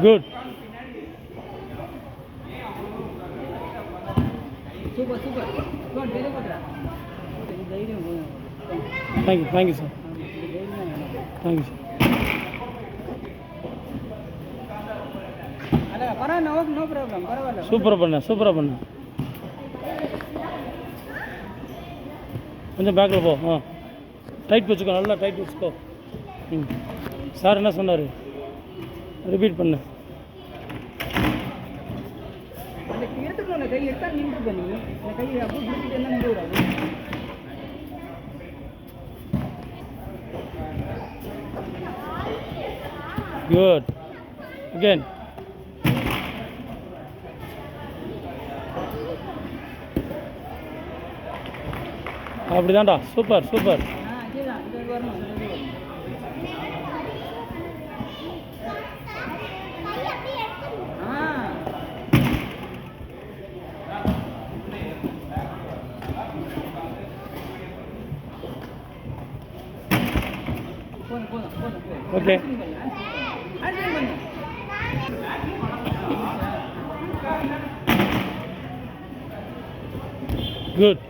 Good. Super super good very good. தைரியம் thank you sir. Thank you sir. அட பரவாயில்ல, no problem, பரவாயில்ல. சூப்பராக பண்ண. கொஞ்சம் பேக்கில் போ. டைட் வச்சுக்கோ, நல்லா டைட் வச்சுக்கோ. சார் என்ன சொன்னார்? ரிப்பீட் பண்ணு. எடுத்துக்கணும், கை எடுத்தா நின்று பண்ணி கை அப்படி பிடிச்சிட்டு என்ன நின்று விடாது. குட். அகேன். அப்படிதான்டா. சூப்பர். இதுதான் இது வரணும். போதும். ஓகே. குட்.